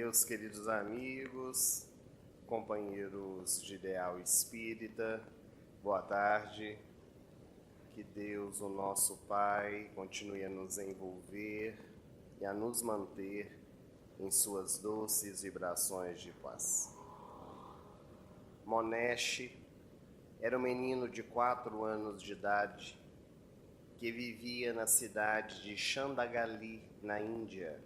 Meus queridos amigos, companheiros de ideal espírita, boa tarde. Que Deus, o nosso Pai, continue a nos envolver e a nos manter em suas doces vibrações de paz. Monesh era um menino de 4 anos de idade que vivia na cidade de Chandagali, na Índia.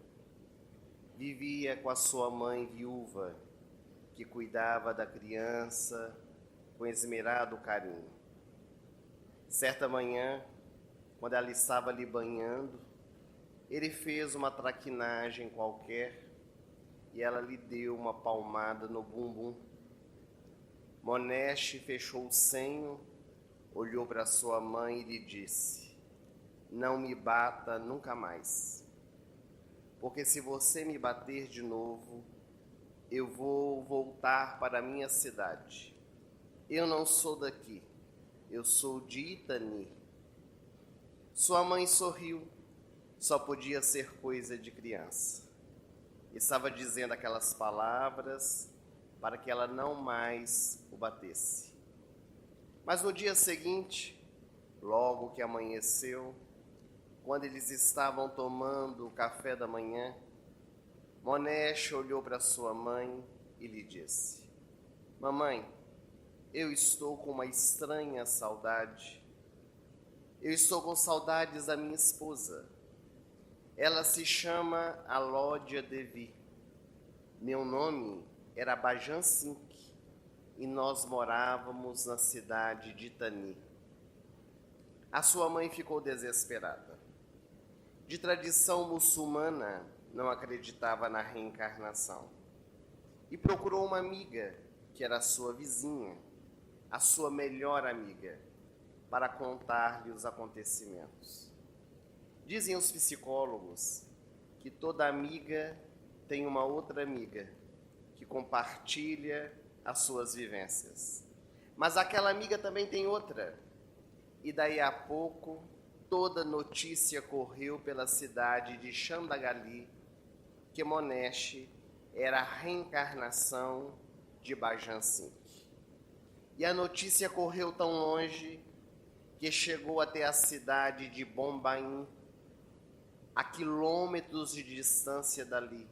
Vivia com a sua mãe viúva, que cuidava da criança com esmerado carinho. Certa manhã, quando ela estava lhe banhando, ele fez uma traquinagem qualquer e ela lhe deu uma palmada no bumbum. Monesh fechou o senho, olhou para sua mãe e lhe disse: "Não me bata nunca mais, porque se você me bater de novo, eu vou voltar para a minha cidade. Eu não sou daqui, eu sou de Itani." Sua mãe sorriu, só podia ser coisa de criança. Estava dizendo aquelas palavras para que ela não mais o batesse. Mas no dia seguinte, logo que amanheceu, quando eles estavam tomando o café da manhã, Monesh olhou para sua mãe e lhe disse: "Mamãe, eu estou com uma estranha saudade. Eu estou com saudades da minha esposa. Ela se chama Alódia Devi. Meu nome era Bajan Singh e nós morávamos na cidade de Itani." A sua mãe ficou desesperada. De tradição muçulmana, não acreditava na reencarnação e procurou uma amiga, que era a sua vizinha, a sua melhor amiga, para contar-lhe os acontecimentos. Dizem os psicólogos que toda amiga tem uma outra amiga que compartilha as suas vivências. Mas aquela amiga também tem outra. E daí a pouco, toda notícia correu pela cidade de Chandagali que Monesh era a reencarnação de Bajan Singh. E a notícia correu tão longe que chegou até a cidade de Bombaim, a quilômetros de distância dali,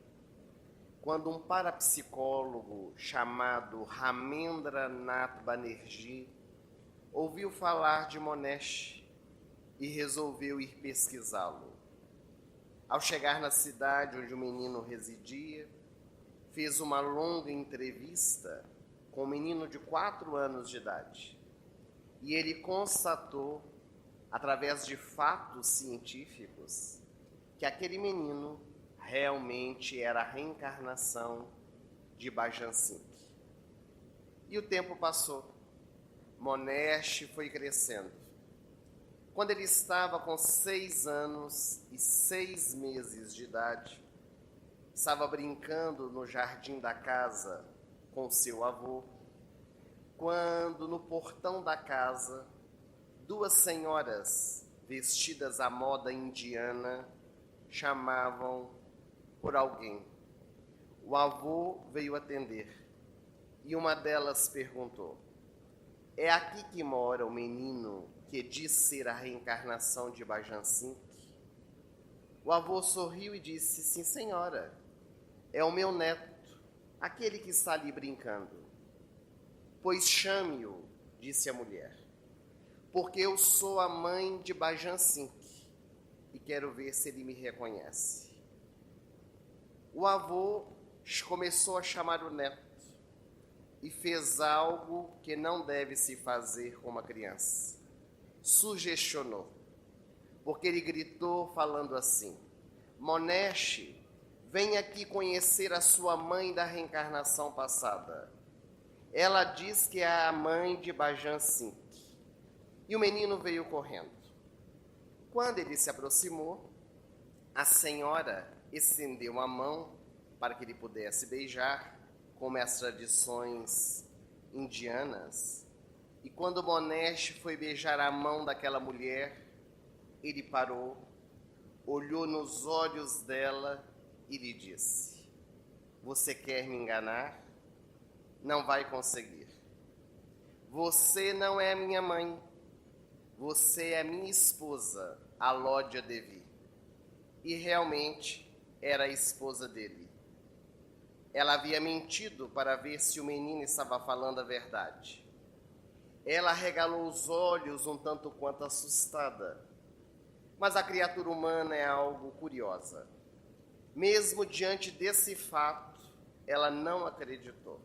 quando um parapsicólogo chamado Ramendra Nath Banerjee ouviu falar de Monesh e resolveu ir pesquisá-lo. Ao chegar na cidade onde o menino residia, fez uma longa entrevista com um menino de 4 anos de idade. E ele constatou, através de fatos científicos, que aquele menino realmente era a reencarnação de Bajan Singh. E o tempo passou. Monesh foi crescendo. Quando ele estava com 6 anos e 6 meses de idade, estava brincando no jardim da casa com seu avô, quando no portão da casa, 2 senhoras vestidas à moda indiana chamavam por alguém. O avô veio atender e uma delas perguntou: "É aqui que mora o menino que diz ser a reencarnação de Bajan Singh?" O avô sorriu e disse: "Sim, senhora, é o meu neto, aquele que está ali brincando." "Pois chame-o", disse a mulher, "porque eu sou a mãe de Bajan Singh e quero ver se ele me reconhece." O avô começou a chamar o neto e fez algo que não deve se fazer com uma criança. Sugestionou, porque ele gritou falando assim: "Monesh, vem aqui conhecer a sua mãe da reencarnação passada. Ela diz que é a mãe de Bajan Singh." E o menino veio correndo. Quando ele se aproximou, a senhora estendeu a mão para que ele pudesse beijar, como as tradições indianas. E quando Monesh foi beijar a mão daquela mulher, ele parou, olhou nos olhos dela e lhe disse: Você quer me enganar? Não vai conseguir. Você não é minha mãe. Você é minha esposa, a Lódia Devi. E realmente era a esposa dele. Ela havia mentido para ver se o menino estava falando a verdade. Ela arregalou os olhos um tanto quanto assustada. Mas a criatura humana é algo curiosa. Mesmo diante desse fato, ela não acreditou.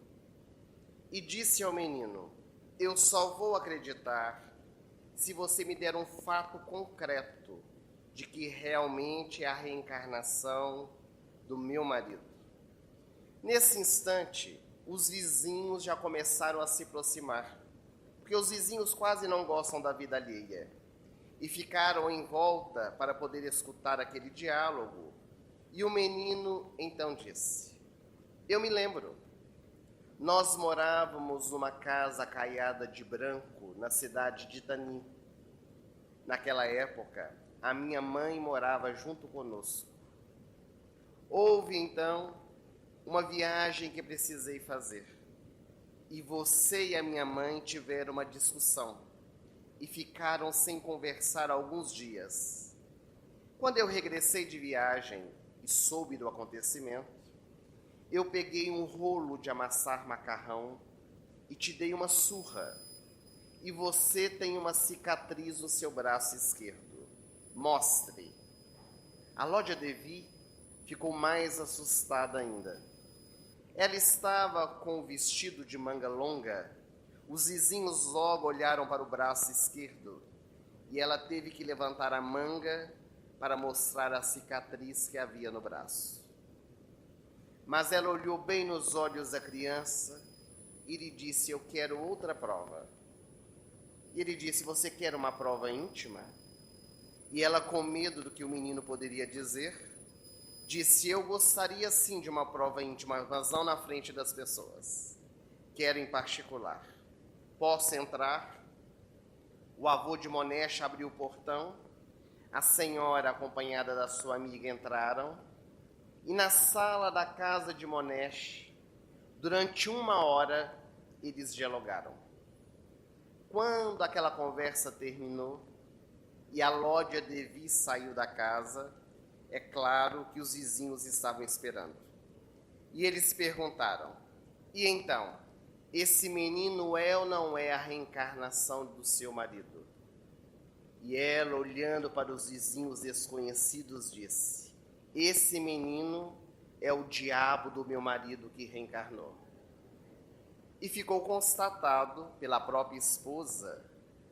E disse ao menino: eu só vou acreditar se você me der um fato concreto de que realmente é a reencarnação do meu marido. Nesse instante, os vizinhos já começaram a se aproximar, porque os vizinhos quase não gostam da vida alheia, e ficaram em volta para poder escutar aquele diálogo. E o menino então disse: eu me lembro, nós morávamos numa casa caiada de branco na cidade de Itani. Naquela época, a minha mãe morava junto conosco. Houve então uma viagem que precisei fazer, e você e a minha mãe tiveram uma discussão e ficaram sem conversar alguns dias. Quando eu regressei de viagem e soube do acontecimento, eu peguei um rolo de amassar macarrão e te dei uma surra. E você tem uma cicatriz no seu braço esquerdo. Mostre. A Lódia Devi ficou mais assustada ainda. Ela estava com o vestido de manga longa. Os vizinhos logo olharam para o braço esquerdo e ela teve que levantar a manga para mostrar a cicatriz que havia no braço. Mas ela olhou bem nos olhos da criança e lhe disse: eu quero outra prova. E ele disse: você quer uma prova íntima? E ela, com medo do que o menino poderia dizer, disse: eu gostaria sim de uma prova íntima, mas não na frente das pessoas. Quero em particular. Posso entrar? O avô de Monesh abriu o portão, a senhora, acompanhada da sua amiga, entraram, e na sala da casa de Monesh, durante 1 hora, eles dialogaram. Quando aquela conversa terminou e a Lódia Devi saiu da casa, é claro que os vizinhos estavam esperando. E eles perguntaram: e então, esse menino é ou não é a reencarnação do seu marido? E ela, olhando para os vizinhos desconhecidos, disse: esse menino é o diabo do meu marido que reencarnou. E ficou constatado pela própria esposa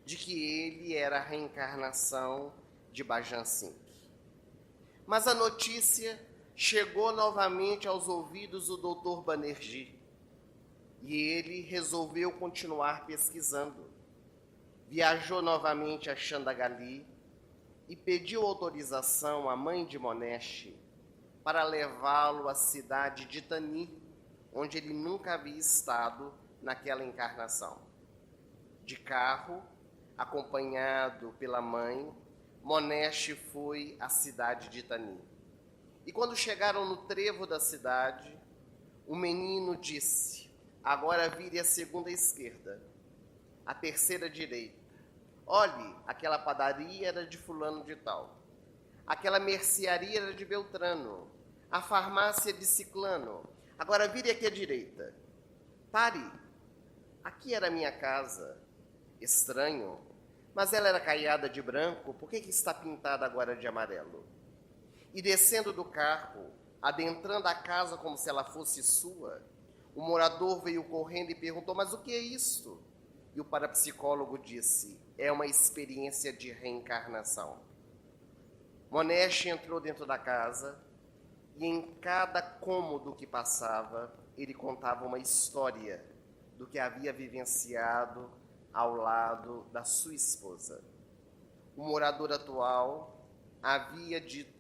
de que ele era a reencarnação de Bhajan Singh. Mas a notícia chegou novamente aos ouvidos do Dr. Banerjee e ele resolveu continuar pesquisando. Viajou novamente a Chandagali e pediu autorização à mãe de Monesh para levá-lo à cidade de Itani, onde ele nunca havia estado naquela encarnação. De carro, acompanhado pela mãe, Monesh foi à cidade de Itani. E quando chegaram no trevo da cidade, o menino disse: agora vire a segunda esquerda, a terceira direita. Olhe, aquela padaria era de fulano de tal, aquela mercearia era de Beltrano, a farmácia de Ciclano. Agora vire aqui à direita. Pare, aqui era a minha casa. Estranho, mas ela era caiada de branco, por que está pintada agora de amarelo? E descendo do carro, adentrando a casa como se ela fosse sua, o morador veio correndo e perguntou: mas o que é isto? E o parapsicólogo disse: é uma experiência de reencarnação. Monesh entrou dentro da casa e em cada cômodo que passava, ele contava uma história do que havia vivenciado ao lado da sua esposa. O morador atual havia dito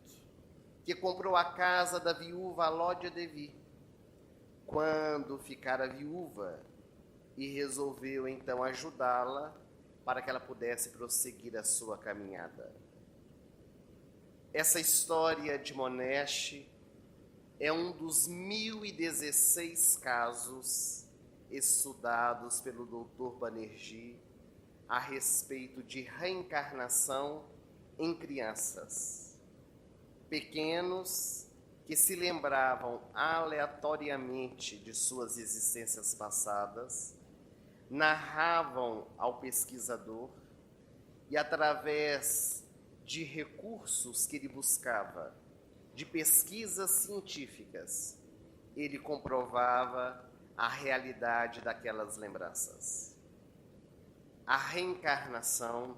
que comprou a casa da viúva Lódia Devi quando ficara viúva e resolveu então ajudá-la para que ela pudesse prosseguir a sua caminhada. Essa história de Monesh é um dos 1016 casos estudados pelo Dr. Banerjee a respeito de reencarnação em crianças. Pequenos que se lembravam aleatoriamente de suas existências passadas, narravam ao pesquisador e, através de recursos que ele buscava, de pesquisas científicas, ele comprovava a realidade daquelas lembranças. A reencarnação,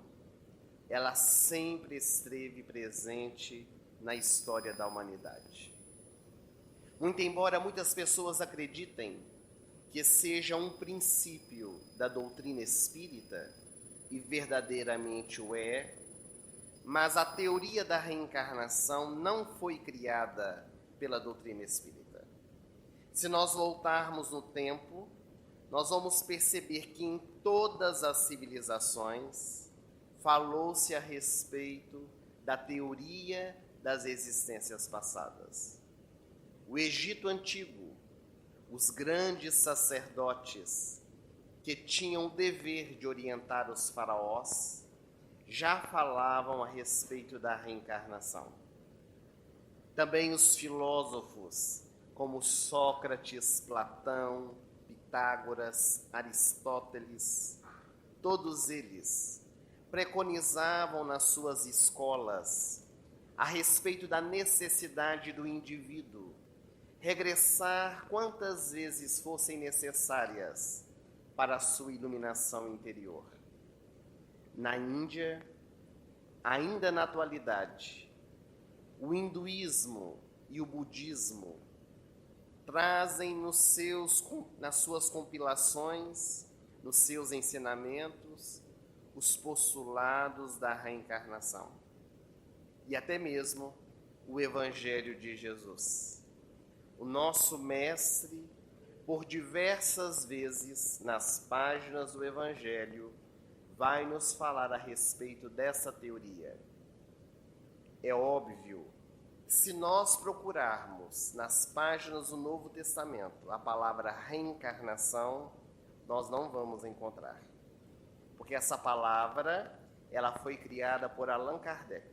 ela sempre esteve presente na história da humanidade. Muito embora muitas pessoas acreditem que seja um princípio da doutrina espírita, e verdadeiramente o é, mas a teoria da reencarnação não foi criada pela doutrina espírita. Se nós voltarmos no tempo, nós vamos perceber que em todas as civilizações falou-se a respeito da teoria das existências passadas. O Egito Antigo, os grandes sacerdotes que tinham o dever de orientar os faraós, já falavam a respeito da reencarnação. Também os filósofos, como Sócrates, Platão, Pitágoras, Aristóteles, todos eles preconizavam nas suas escolas a respeito da necessidade do indivíduo regressar quantas vezes fossem necessárias para a sua iluminação interior. Na Índia, ainda na atualidade, o hinduísmo e o budismo trazem nas suas compilações, nos seus ensinamentos, os postulados da reencarnação. E até mesmo o Evangelho de Jesus. O nosso mestre, por diversas vezes, nas páginas do Evangelho, vai nos falar a respeito dessa teoria. É óbvio, se nós procurarmos nas páginas do Novo Testamento a palavra reencarnação, nós não vamos encontrar. Porque essa palavra, ela foi criada por Allan Kardec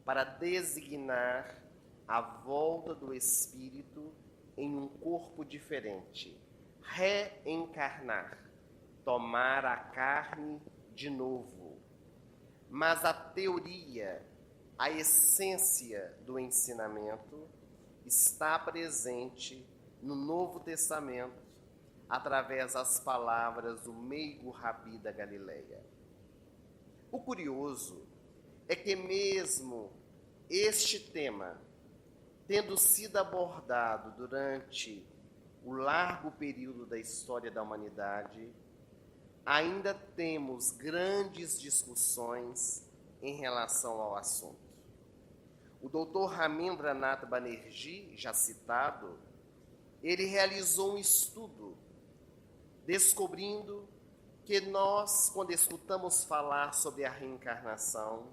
para designar a volta do espírito em um corpo diferente. Reencarnar, tomar a carne de novo. Mas a teoria, a essência do ensinamento está presente no Novo Testamento através das palavras do meigo Rabi da Galileia. O curioso é que mesmo este tema, tendo sido abordado durante o largo período da história da humanidade, ainda temos grandes discussões em relação ao assunto. O Dr. Ramindranath Banerjee, já citado, ele realizou um estudo descobrindo que nós, quando escutamos falar sobre a reencarnação,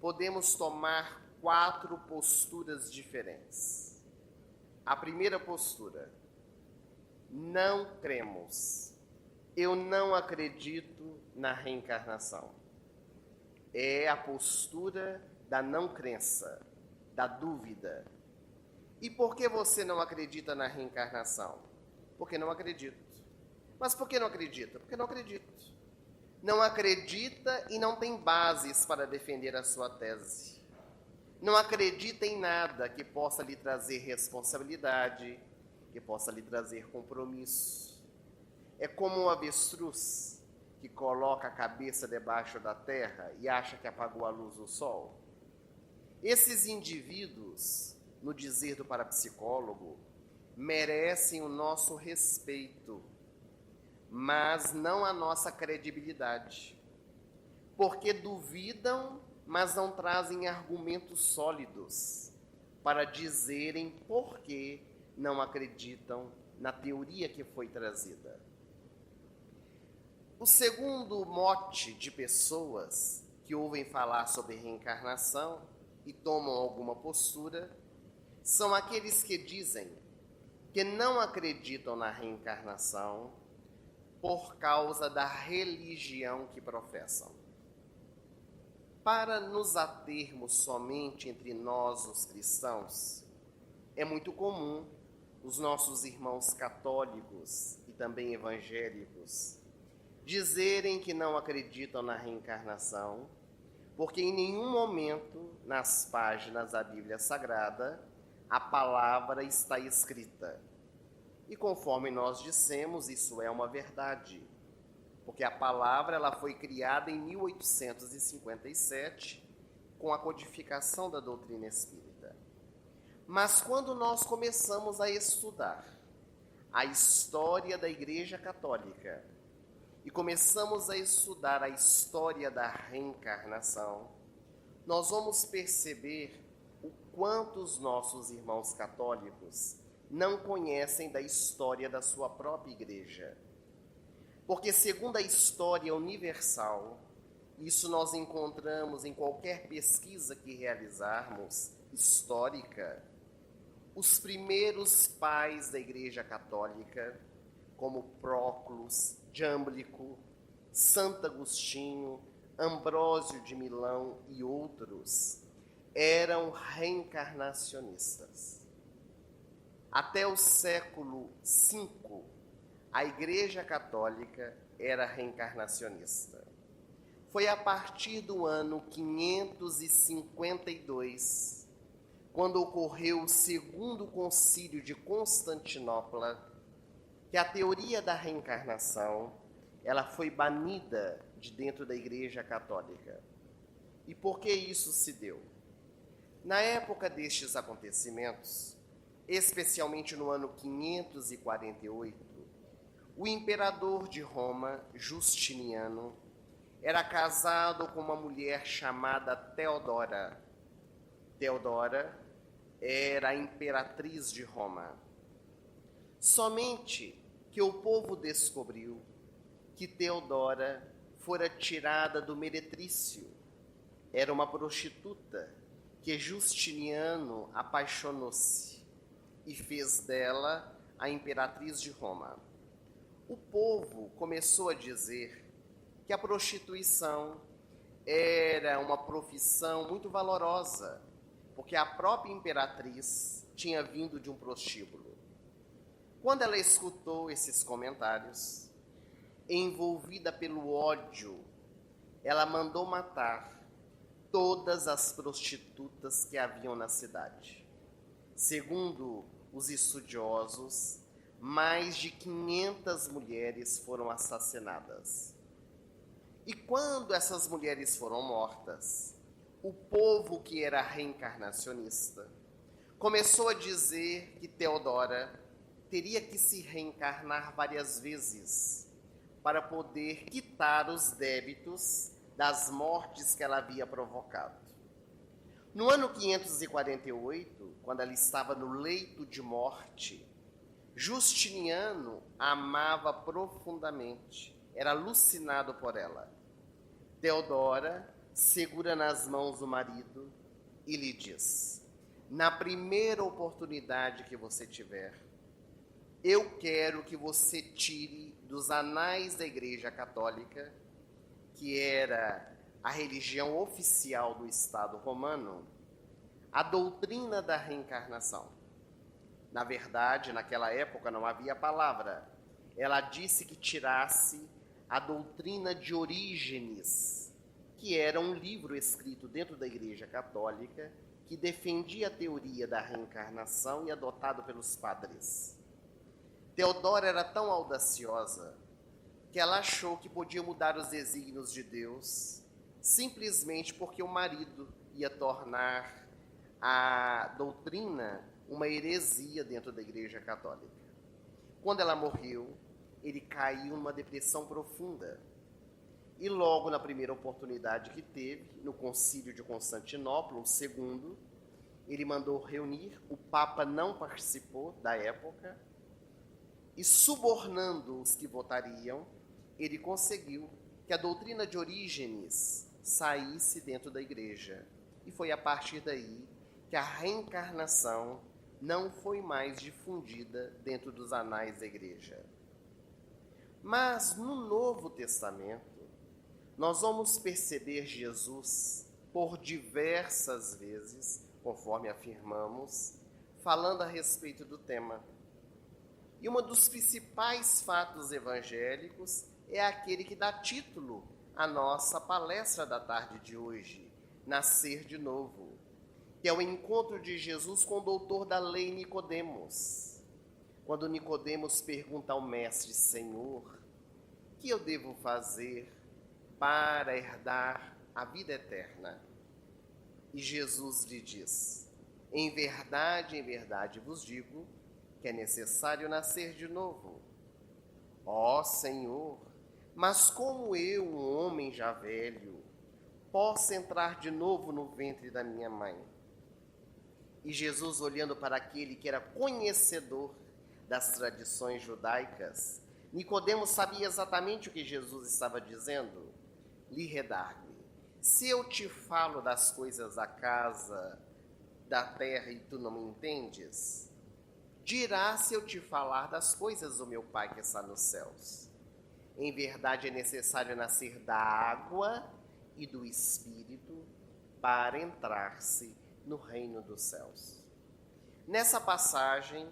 podemos tomar 4 posturas diferentes. A primeira postura: não cremos. Eu não acredito na reencarnação. É a postura da não crença, da dúvida. E por que você não acredita na reencarnação? Porque não acredito. Mas por que não acredita? Porque não acredito. Não acredita e não tem bases para defender a sua tese. Não acredita em nada que possa lhe trazer responsabilidade, que possa lhe trazer compromisso. É como um avestruz que coloca a cabeça debaixo da terra e acha que apagou a luz do sol. Esses indivíduos, no dizer do parapsicólogo, merecem o nosso respeito, mas não a nossa credibilidade, porque duvidam, mas não trazem argumentos sólidos para dizerem por que não acreditam na teoria que foi trazida. O segundo mote de pessoas que ouvem falar sobre reencarnação e tomam alguma postura são aqueles que dizem que não acreditam na reencarnação por causa da religião que professam. Para nos atermos somente entre nós, os cristãos, é muito comum os nossos irmãos católicos e também evangélicos dizerem que não acreditam na reencarnação, porque em nenhum momento nas páginas da Bíblia Sagrada a palavra está escrita. E conforme nós dissemos, isso é uma verdade, porque a palavra ela foi criada em 1857 com a codificação da doutrina espírita. Mas quando nós começamos a estudar a história da Igreja Católica e começamos a estudar a história da reencarnação, nós vamos perceber o quanto os nossos irmãos católicos não conhecem da história da sua própria igreja. Porque segundo a história universal, isso nós encontramos em qualquer pesquisa que realizarmos, histórica, os primeiros pais da Igreja Católica, como Próclus, Jâmblico, Santo Agostinho, Ambrósio de Milão e outros, eram reencarnacionistas. Até o século V, a Igreja Católica era reencarnacionista. Foi a partir do ano 552, quando ocorreu o segundo concílio de Constantinopla, que a teoria da reencarnação ela foi banida de dentro da Igreja Católica. E por que isso se deu? Na época destes acontecimentos, especialmente no ano 548, o imperador de Roma, Justiniano, era casado com uma mulher chamada Teodora. Teodora era a imperatriz de Roma. Somente que o povo descobriu que Teodora fora tirada do meretrício. Era uma prostituta que Justiniano apaixonou-se e fez dela a imperatriz de Roma. O povo começou a dizer que a prostituição era uma profissão muito valorosa, porque a própria imperatriz tinha vindo de um prostíbulo. Quando ela escutou esses comentários, envolvida pelo ódio, ela mandou matar todas as prostitutas que haviam na cidade. Segundo os estudiosos, mais de 500 mulheres foram assassinadas. E quando essas mulheres foram mortas, o povo que era reencarnacionista começou a dizer que Teodora teria que se reencarnar várias vezes para poder quitar os débitos das mortes que ela havia provocado. No ano 548, quando ela estava no leito de morte, Justiniano a amava profundamente, era alucinado por ela. Teodora segura nas mãos o marido e lhe diz: na primeira oportunidade que você tiver, eu quero que você tire dos anais da Igreja Católica, que era a religião oficial do Estado romano, a doutrina da reencarnação. Na verdade, naquela época não havia palavra. Ela disse que tirasse a doutrina de Orígenes, que era um livro escrito dentro da Igreja Católica que defendia a teoria da reencarnação e adotado pelos padres. Teodora era tão audaciosa que ela achou que podia mudar os desígnios de Deus simplesmente porque o marido ia tornar a doutrina uma heresia dentro da Igreja Católica. Quando ela morreu, ele caiu numa depressão profunda. E logo na primeira oportunidade que teve, no concílio de Constantinopla, o segundo, ele mandou reunir, o Papa não participou da época, e subornando os que votariam, ele conseguiu que a doutrina de Orígenes saísse dentro da igreja. E foi a partir daí que a reencarnação não foi mais difundida dentro dos anais da igreja. Mas no Novo Testamento, nós vamos perceber Jesus por diversas vezes, conforme afirmamos, falando a respeito do tema. E um dos principais fatos evangélicos é aquele que dá título à nossa palestra da tarde de hoje, Nascer de Novo, que é o encontro de Jesus com o doutor da lei Nicodemos. Quando Nicodemos pergunta ao mestre: Senhor, o que eu devo fazer para herdar a vida eterna? E Jesus lhe diz: em verdade vos digo que é necessário nascer de novo. Ó Senhor, mas como eu, um homem já velho, posso entrar de novo no ventre da minha mãe? E Jesus, olhando para aquele que era conhecedor das tradições judaicas, Nicodemos sabia exatamente o que Jesus estava dizendo. Lhe redargue: se eu te falo das coisas da casa, da terra, e tu não me entendes, dirá se eu te falar das coisas do meu Pai que está nos céus. Em verdade é necessário nascer da água e do Espírito para entrar-se no reino dos céus. Nessa passagem,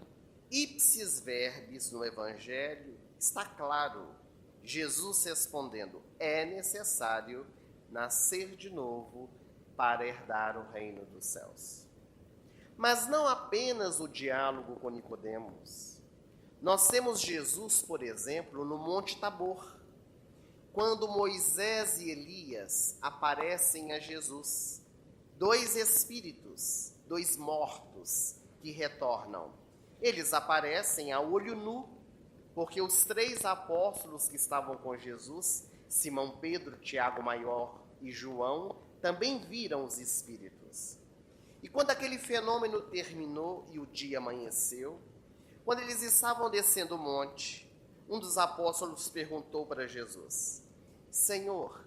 ipsis verbis no Evangelho, está claro, Jesus respondendo: é necessário nascer de novo para herdar o reino dos céus. Mas não apenas o diálogo com Nicodemos. Nós temos Jesus, por exemplo, no Monte Tabor, quando Moisés e Elias aparecem a Jesus, dois espíritos, dois mortos que retornam. Eles aparecem a olho nu, porque os três apóstolos que estavam com Jesus, Simão Pedro, Tiago Maior e João, também viram os espíritos. E quando aquele fenômeno terminou e o dia amanheceu, quando eles estavam descendo o monte, um dos apóstolos perguntou para Jesus: Senhor,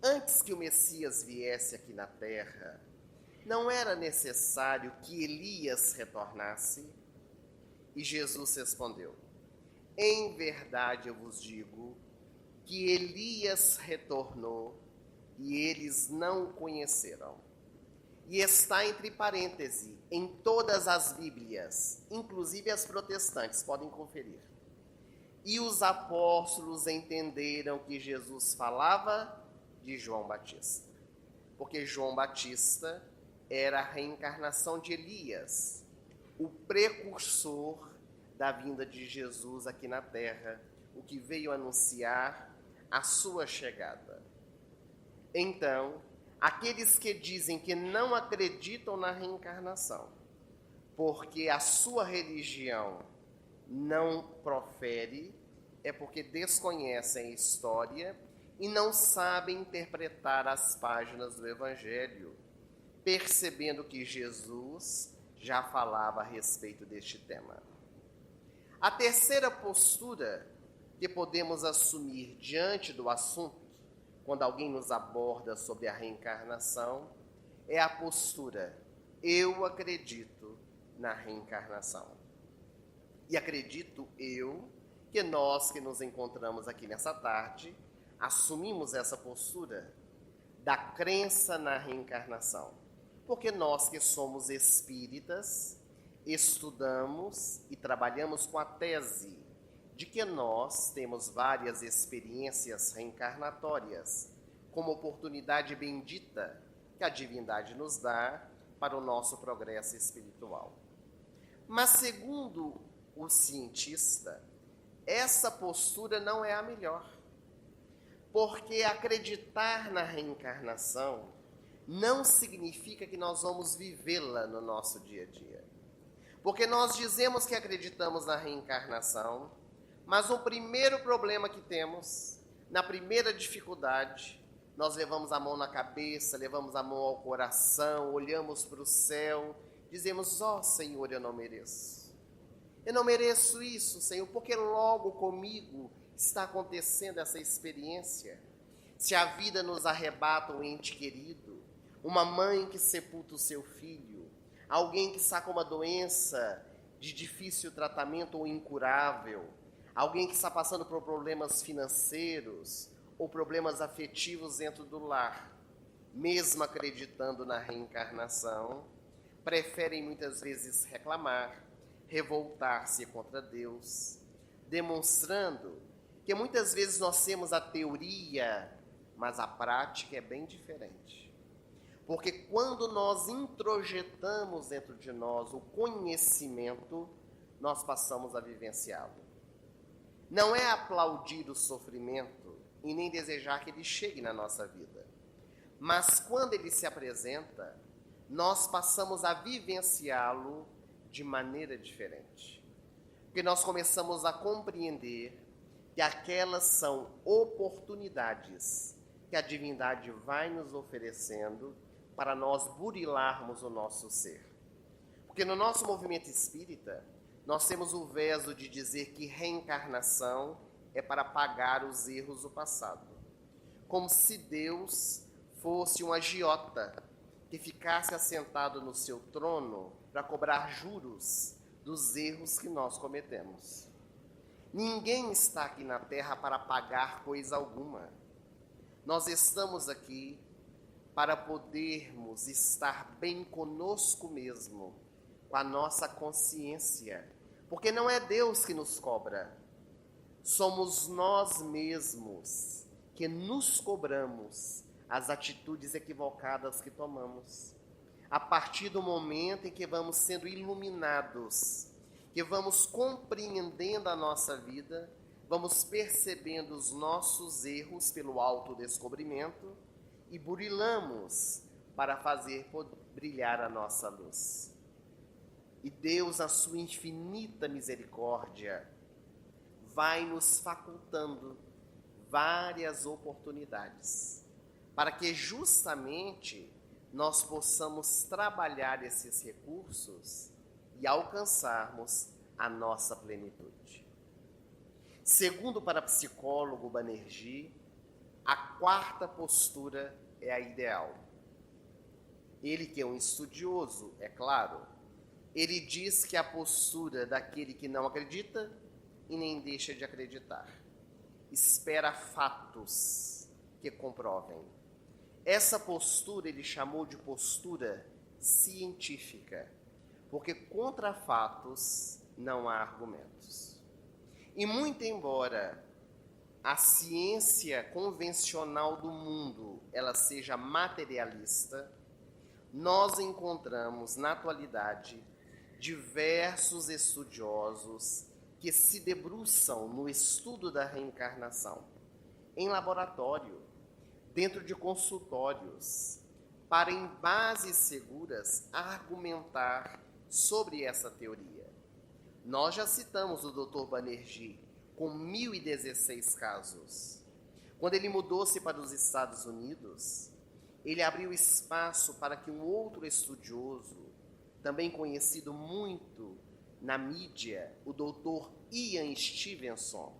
antes que o Messias viesse aqui na terra, não era necessário que Elias retornasse? E Jesus respondeu: em verdade eu vos digo que Elias retornou e eles não o conheceram. E está entre parênteses em todas as Bíblias, inclusive as protestantes, podem conferir. E os apóstolos entenderam que Jesus falava de João Batista, porque João Batista era a reencarnação de Elias, o precursor da vinda de Jesus aqui na terra, o que veio anunciar a sua chegada. Então, aqueles que dizem que não acreditam na reencarnação, porque a sua religião não profere, é porque desconhecem a história e não sabem interpretar as páginas do Evangelho, percebendo que Jesus já falava a respeito deste tema. A terceira postura que podemos assumir diante do assunto, quando alguém nos aborda sobre a reencarnação, é a postura: eu acredito na reencarnação. E acredito eu que nós que nos encontramos aqui nessa tarde, assumimos essa postura da crença na reencarnação. Porque nós que somos espíritas, estudamos e trabalhamos com a tese de que nós temos várias experiências reencarnatórias, como oportunidade bendita que a divindade nos dá para o nosso progresso espiritual. Mas, segundo o cientista, essa postura não é a melhor, porque acreditar na reencarnação não significa que nós vamos vivê-la no nosso dia a dia. Porque nós dizemos que acreditamos na reencarnação, mas o primeiro problema que temos, na primeira dificuldade, nós levamos a mão na cabeça, levamos a mão ao coração, olhamos para o céu, dizemos: ó Senhor, eu não mereço. Eu não mereço isso, Senhor, porque logo comigo está acontecendo essa experiência. Se a vida nos arrebata um ente querido, uma mãe que sepulta o seu filho, alguém que está com uma doença de difícil tratamento ou incurável, alguém que está passando por problemas financeiros ou problemas afetivos dentro do lar, mesmo acreditando na reencarnação, preferem muitas vezes reclamar, revoltar-se contra Deus, demonstrando que muitas vezes nós temos a teoria, mas a prática é bem diferente. Porque quando nós introjetamos dentro de nós o conhecimento, nós passamos a vivenciá-lo. Não é aplaudir o sofrimento e nem desejar que ele chegue na nossa vida. Mas quando ele se apresenta, nós passamos a vivenciá-lo de maneira diferente. Porque nós começamos a compreender que aquelas são oportunidades que a divindade vai nos oferecendo para nós burilarmos o nosso ser. Porque no nosso movimento espírita, nós temos o verso de dizer que reencarnação é para pagar os erros do passado. Como se Deus fosse um agiota que ficasse assentado no seu trono para cobrar juros dos erros que nós cometemos. Ninguém está aqui na Terra para pagar coisa alguma. Nós estamos aqui para podermos estar bem conosco mesmo, com a nossa consciência. Porque não é Deus que nos cobra, somos nós mesmos que nos cobramos as atitudes equivocadas que tomamos. A partir do momento em que vamos sendo iluminados, que vamos compreendendo a nossa vida, vamos percebendo os nossos erros pelo autodescobrimento e burilamos para fazer brilhar a nossa luz. E Deus, na sua infinita misericórdia, vai nos facultando várias oportunidades para que justamente nós possamos trabalhar esses recursos e alcançarmos a nossa plenitude. Segundo o parapsicólogo Banerjee, a quarta postura é a ideal. Ele, que é um estudioso, é claro, ele diz que a postura daquele que não acredita e nem deixa de acreditar. Espera fatos que comprovem. Essa postura ele chamou de postura científica, porque contra fatos não há argumentos. E muito embora a ciência convencional do mundo ela seja materialista, nós encontramos na atualidade diversos estudiosos que se debruçam no estudo da reencarnação, em laboratório, dentro de consultórios, para em bases seguras argumentar sobre essa teoria. Nós já citamos o Dr. Banerjee com 1016 casos. Quando ele mudou-se para os Estados Unidos, ele abriu espaço para que um outro estudioso, também conhecido muito na mídia, o Dr. Ian Stevenson,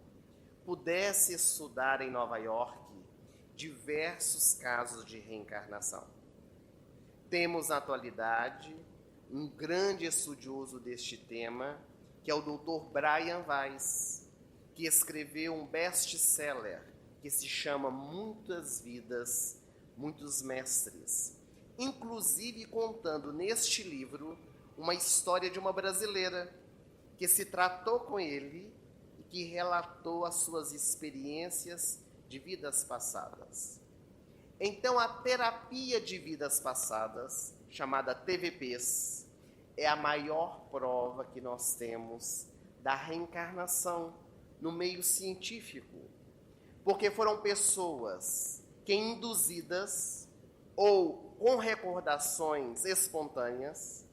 pudesse estudar em Nova York diversos casos de reencarnação. Temos na atualidade um grande estudioso deste tema, que é o Dr. Brian Weiss, que escreveu um best-seller que se chama Muitas Vidas, Muitos Mestres, inclusive contando neste livro uma história de uma brasileira que se tratou com ele e que relatou as suas experiências de vidas passadas. Então, a terapia de vidas passadas, chamada TVPs, é a maior prova que nós temos da reencarnação no meio científico, porque foram pessoas que, induzidas ou com recordações espontâneas,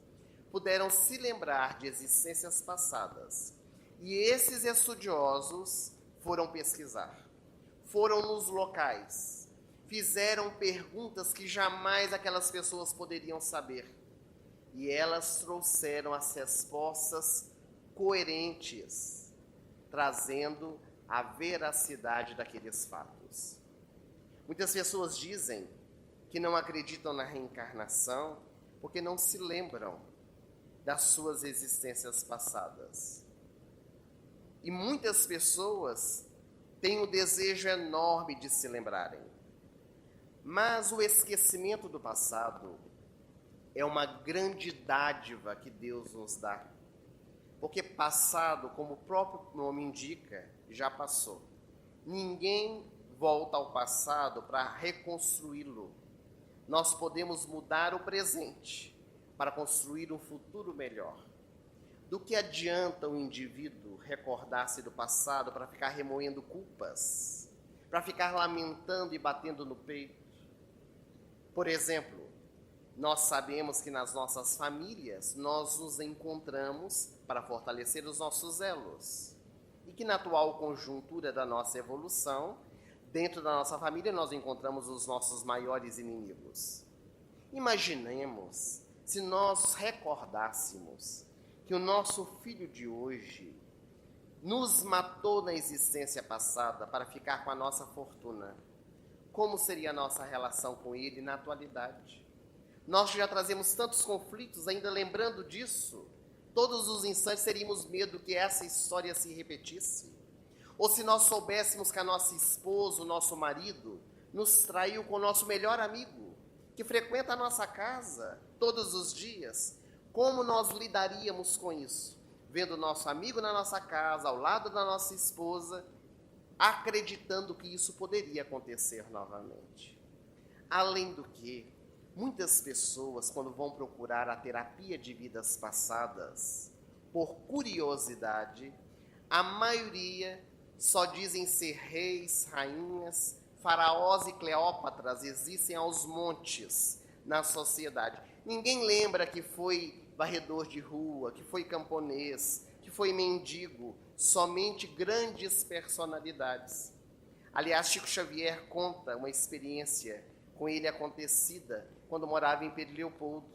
puderam se lembrar de existências passadas. E esses estudiosos foram pesquisar, foram nos locais, fizeram perguntas que jamais aquelas pessoas poderiam saber. E elas trouxeram as respostas coerentes, trazendo a veracidade daqueles fatos. Muitas pessoas dizem que não acreditam na reencarnação porque não se lembram das suas existências passadas. E muitas pessoas têm o desejo enorme de se lembrarem. Mas o esquecimento do passado é uma grande dádiva que Deus nos dá. Porque passado, como o próprio nome indica, já passou. Ninguém volta ao passado para reconstruí-lo. Nós podemos mudar o presente para construir um futuro melhor. Do que adianta o indivíduo recordar-se do passado para ficar remoendo culpas, para ficar lamentando e batendo no peito? Por exemplo, nós sabemos que nas nossas famílias nós nos encontramos para fortalecer os nossos elos. E que na atual conjuntura da nossa evolução, dentro da nossa família nós encontramos os nossos maiores inimigos. Imaginemos se nós recordássemos que o nosso filho de hoje nos matou na existência passada para ficar com a nossa fortuna. Como seria a nossa relação com ele na atualidade? Nós já trazemos tantos conflitos, ainda lembrando disso, todos os instantes teríamos medo que essa história se repetisse. Ou se nós soubéssemos que a nossa esposa, o nosso marido, nos traiu com o nosso melhor amigo, que frequenta a nossa casa todos os dias, como nós lidaríamos com isso? Vendo o nosso amigo na nossa casa, ao lado da nossa esposa, acreditando que isso poderia acontecer novamente. Além do que, muitas pessoas, quando vão procurar a terapia de vidas passadas, por curiosidade, a maioria só dizem ser reis, rainhas, faraós e Cleópatras existem aos montes na sociedade. Ninguém lembra que foi varredor de rua, que foi camponês, que foi mendigo, somente grandes personalidades. Aliás, Chico Xavier conta uma experiência com ele acontecida quando morava em Pedro Leopoldo.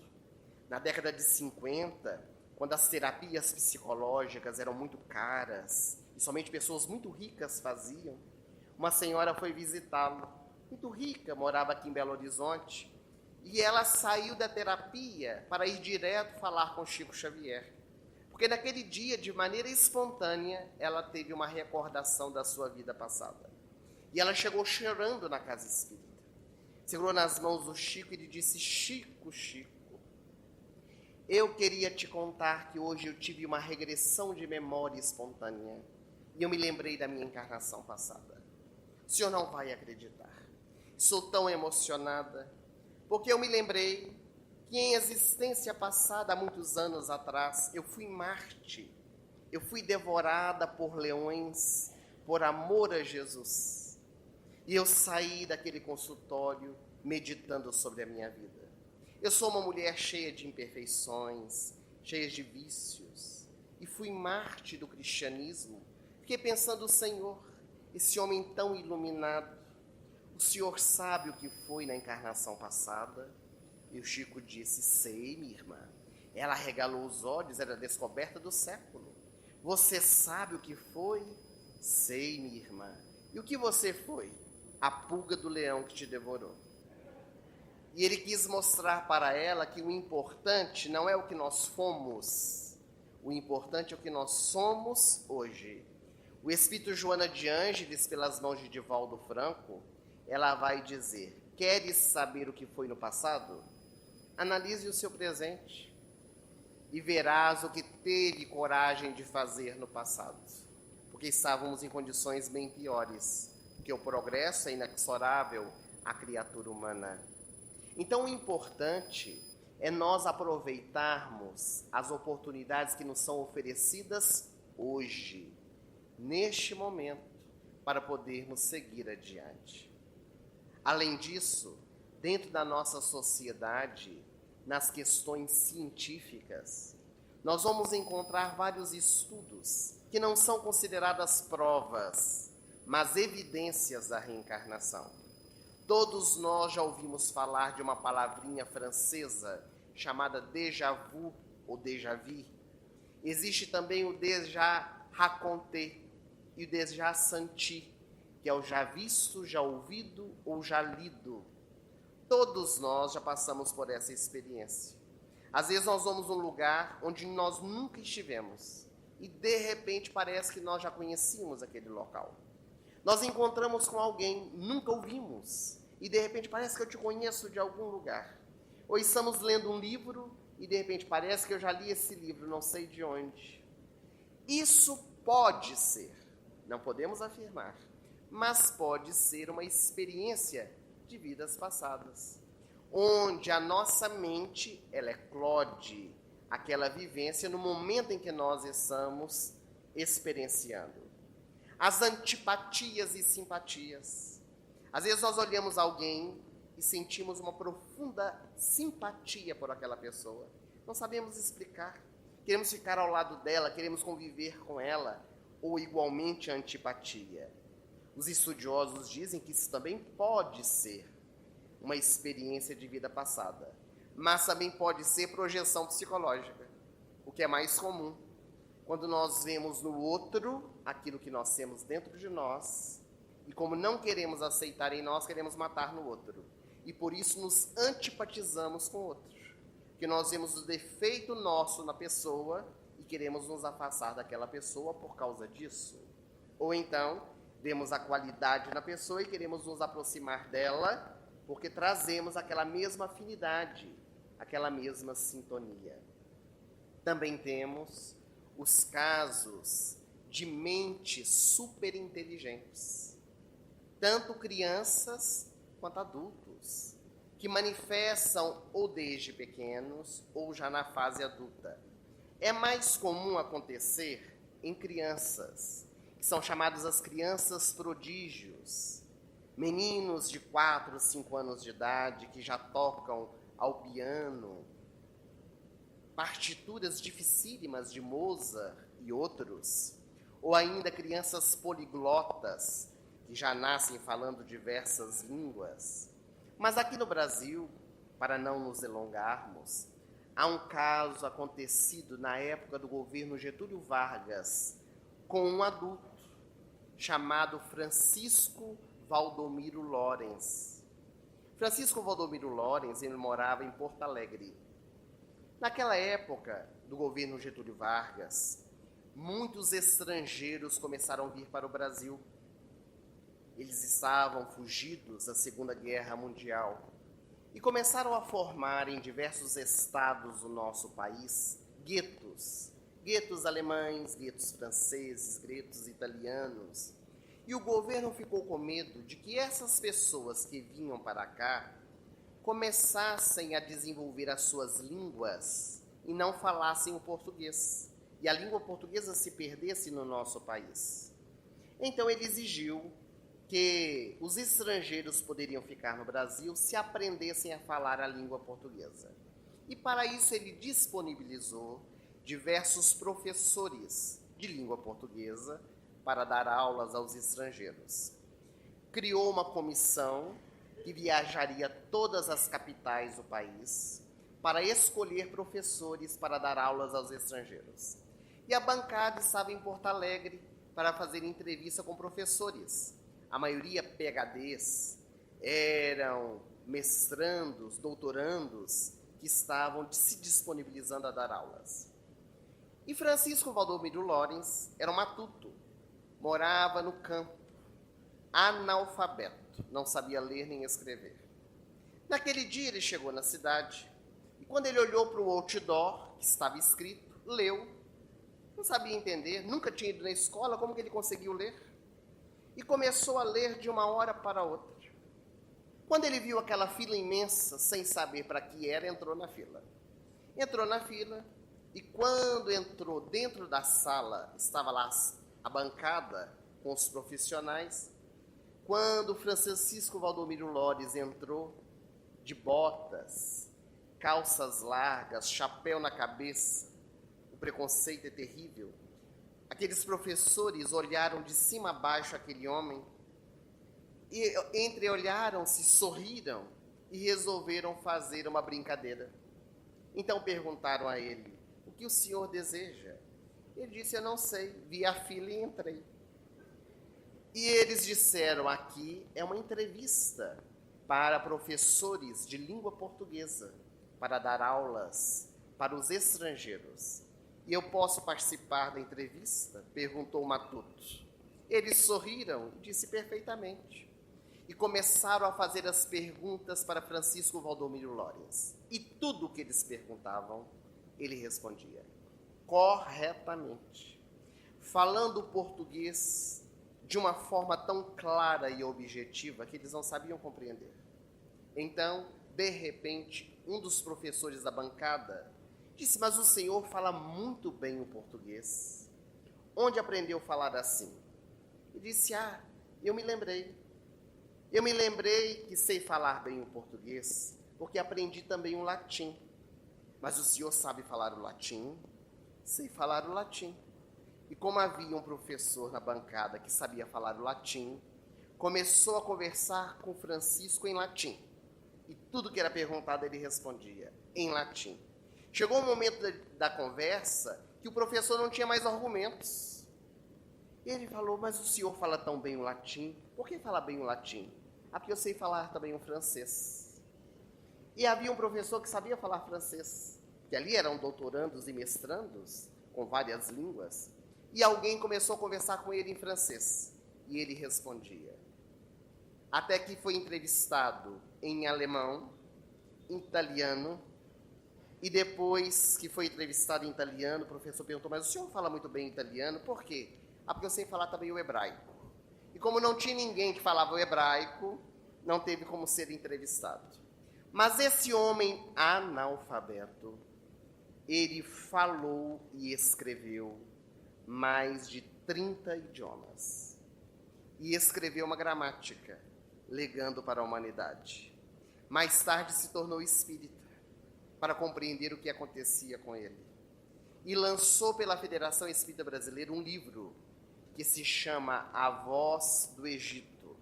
Na década de 50, quando as terapias psicológicas eram muito caras e somente pessoas muito ricas faziam, uma senhora foi visitá-lo, muito rica, morava aqui em Belo Horizonte, e ela saiu da terapia para ir direto falar com Chico Xavier. Porque naquele dia, de maneira espontânea, ela teve uma recordação da sua vida passada. E ela chegou chorando na casa espírita. Segurou nas mãos do Chico e lhe disse: Chico, Chico, eu queria te contar que hoje eu tive uma regressão de memória espontânea. E eu me lembrei da minha encarnação passada. O senhor não vai acreditar. Sou tão emocionada, porque eu me lembrei que em existência passada, há muitos anos atrás, eu fui Marte. Eu fui devorada por leões, por amor a Jesus. E eu saí daquele consultório meditando sobre a minha vida. Eu sou uma mulher cheia de imperfeições, cheia de vícios. E fui Marte do cristianismo. Fiquei pensando: Senhor, esse homem tão iluminado, o senhor sabe o que foi na encarnação passada? E o Chico disse: sei, minha irmã. Ela arregalou os olhos, era a descoberta do século. Você sabe o que foi? Sei, minha irmã. E o que você foi? A pulga do leão que te devorou. E ele quis mostrar para ela que o importante não é o que nós fomos, o importante é o que nós somos hoje. O Espírito Joana de Ângeles, pelas mãos de Divaldo Franco, ela vai dizer: queres saber o que foi no passado? Analise o seu presente e verás o que teve coragem de fazer no passado, porque estávamos em condições bem piores, porque o progresso é inexorável à criatura humana. Então o importante é nós aproveitarmos as oportunidades que nos são oferecidas hoje, neste momento, para podermos seguir adiante. Além disso, dentro da nossa sociedade, nas questões científicas, nós vamos encontrar vários estudos que não são consideradas provas, mas evidências da reencarnação. Todos nós já ouvimos falar de uma palavrinha francesa chamada déjà vu ou déjà vu. Existe também o déjà raconté e o déjà senti, que é o já visto, já ouvido ou já lido. Todos nós já passamos por essa experiência. Às vezes nós vamos num lugar onde nós nunca estivemos e de repente parece que nós já conhecíamos aquele local. Nós encontramos com alguém, nunca ouvimos, e de repente parece que eu te conheço de algum lugar. Ou estamos lendo um livro e de repente parece que eu já li esse livro, não sei de onde. Isso pode ser, não podemos afirmar, mas pode ser uma experiência de vidas passadas, onde a nossa mente, ela eclode aquela vivência no momento em que nós estamos experienciando. As antipatias e simpatias. Às vezes nós olhamos alguém e sentimos uma profunda simpatia por aquela pessoa. Não sabemos explicar. Queremos ficar ao lado dela, queremos conviver com ela, ou igualmente a antipatia. Os estudiosos dizem que isso também pode ser uma experiência de vida passada, mas também pode ser projeção psicológica, o que é mais comum. Quando nós vemos no outro aquilo que nós temos dentro de nós, e como não queremos aceitar em nós, queremos matar no outro. E por isso nos antipatizamos com o outro. Que nós vemos o defeito nosso na pessoa e queremos nos afastar daquela pessoa por causa disso. Ou então, vemos a qualidade na pessoa e queremos nos aproximar dela porque trazemos aquela mesma afinidade, aquela mesma sintonia. Também temos os casos de mentes superinteligentes, tanto crianças quanto adultos, que manifestam ou desde pequenos ou já na fase adulta. É mais comum acontecer em crianças, que são chamadas as crianças prodígios, meninos de 4, 5 anos de idade que já tocam ao piano, partituras dificílimas de Mozart e outros, ou ainda crianças poliglotas que já nascem falando diversas línguas. Mas aqui no Brasil, para não nos delongarmos, há um caso acontecido na época do governo Getúlio Vargas com um adulto chamado Francisco Valdomiro Lorenz. Francisco Valdomiro Lorenz, ele morava em Porto Alegre. Naquela época do governo Getúlio Vargas, muitos estrangeiros começaram a vir para o Brasil. Eles estavam fugidos da Segunda Guerra Mundial e começaram a formar em diversos estados do nosso país guetos. Guetos alemães, guetos franceses, guetos italianos. E o governo ficou com medo de que essas pessoas que vinham para cá começassem a desenvolver as suas línguas e não falassem o português. E a língua portuguesa se perdesse no nosso país. Então ele exigiu que os estrangeiros poderiam ficar no Brasil se aprendessem a falar a língua portuguesa. E para isso ele disponibilizou diversos professores de língua portuguesa para dar aulas aos estrangeiros. Criou uma comissão que viajaria todas as capitais do país para escolher professores para dar aulas aos estrangeiros. E a bancada estava em Porto Alegre para fazer entrevista com professores. A maioria PhDs, eram mestrandos, doutorandos, que estavam se disponibilizando a dar aulas. E Francisco Valdomiro Lorenz era um matuto, morava no campo, analfabeto, não sabia ler nem escrever. Naquele dia ele chegou na cidade, e quando ele olhou para o outdoor, que estava escrito, leu, não sabia entender, nunca tinha ido na escola, como que ele conseguiu ler? E começou a ler de uma hora para outra. Quando ele viu aquela fila imensa, sem saber para que era, entrou na fila. Entrou na fila, e quando entrou dentro da sala, estava lá a bancada com os profissionais. Quando Francisco Valdomiro Lorenz entrou, de botas, calças largas, chapéu na cabeça, o preconceito é terrível. Aqueles professores olharam de cima a baixo aquele homem e entreolharam-se, sorriram e resolveram fazer uma brincadeira. Então perguntaram a ele: o que o senhor deseja? Ele disse: eu não sei, vi a fila e entrei. E eles disseram: aqui é uma entrevista para professores de língua portuguesa, para dar aulas para os estrangeiros. E eu posso participar da entrevista? Perguntou o matuto. Eles sorriram e disse perfeitamente. E começaram a fazer as perguntas para Francisco Valdomiro Lores. E tudo o que eles perguntavam, ele respondia corretamente, falando português de uma forma tão clara e objetiva que eles não sabiam compreender. Então, de repente, um dos professores da bancada disse: mas o senhor fala muito bem o português. Onde aprendeu a falar assim? E disse: eu me lembrei. Eu me lembrei que sei falar bem o português, porque aprendi também o latim. Mas o senhor sabe falar o latim? Sei falar o latim. E como havia um professor na bancada que sabia falar o latim, começou a conversar com Francisco em latim. E tudo que era perguntado ele respondia em latim. Chegou um momento da conversa que o professor não tinha mais argumentos. Ele falou: mas o senhor fala tão bem o latim, por que fala bem o latim? Porque eu sei falar também o francês. E havia um professor que sabia falar francês, que ali eram doutorandos e mestrandos, com várias línguas, e alguém começou a conversar com ele em francês, e ele respondia. Até que foi entrevistado em alemão, em italiano, e depois que foi entrevistado em italiano, o professor perguntou: mas o senhor fala muito bem italiano, por quê? Porque eu sei falar também o hebraico. E como não tinha ninguém que falava o hebraico, não teve como ser entrevistado. Mas esse homem analfabeto, ele falou e escreveu mais de 30 idiomas. E escreveu uma gramática, legando para a humanidade. Mais tarde se tornou espírita, para compreender o que acontecia com ele. E lançou pela Federação Espírita Brasileira um livro que se chama A Voz do Egito,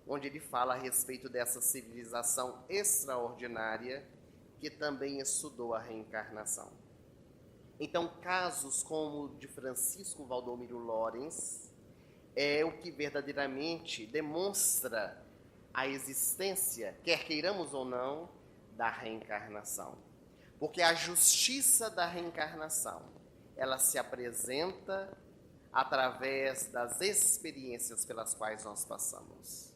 onde ele fala a respeito dessa civilização extraordinária que também estudou a reencarnação. Então, casos como o de Francisco Valdomiro Lores é o que verdadeiramente demonstra a existência, quer queiramos ou não, da reencarnação. Porque a justiça da reencarnação, ela se apresenta através das experiências pelas quais nós passamos.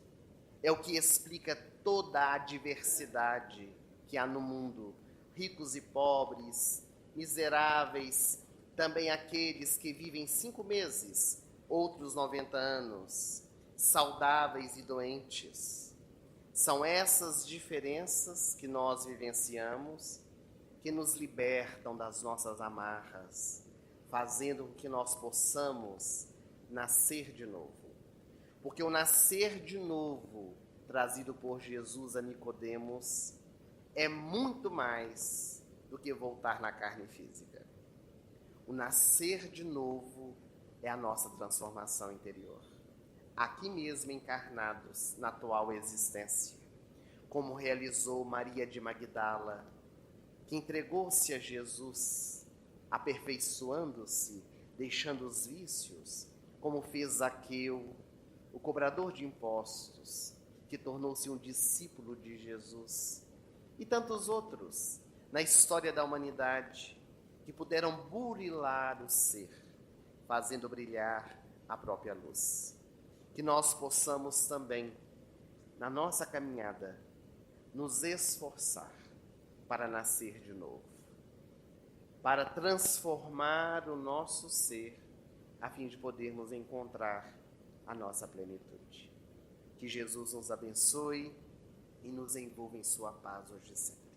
É o que explica toda a diversidade que há no mundo, ricos e pobres, miseráveis, também aqueles que vivem 5 meses, outros 90 anos, saudáveis e doentes. São essas diferenças que nós vivenciamos que nos libertam das nossas amarras, fazendo com que nós possamos nascer de novo. Porque o nascer de novo, trazido por Jesus a Nicodemos, é muito mais do que voltar na carne física. O nascer de novo é a nossa transformação interior. Aqui mesmo encarnados na atual existência, como realizou Maria de Magdala, que entregou-se a Jesus, aperfeiçoando-se, deixando os vícios, como fez Zaqueu, o cobrador de impostos, que tornou-se um discípulo de Jesus, e tantos outros na história da humanidade que puderam burilar o ser, fazendo brilhar a própria luz. Que nós possamos também, na nossa caminhada, nos esforçar para nascer de novo, para transformar o nosso ser, a fim de podermos encontrar a nossa plenitude. Que Jesus nos abençoe e nos envolva em sua paz hoje e sempre.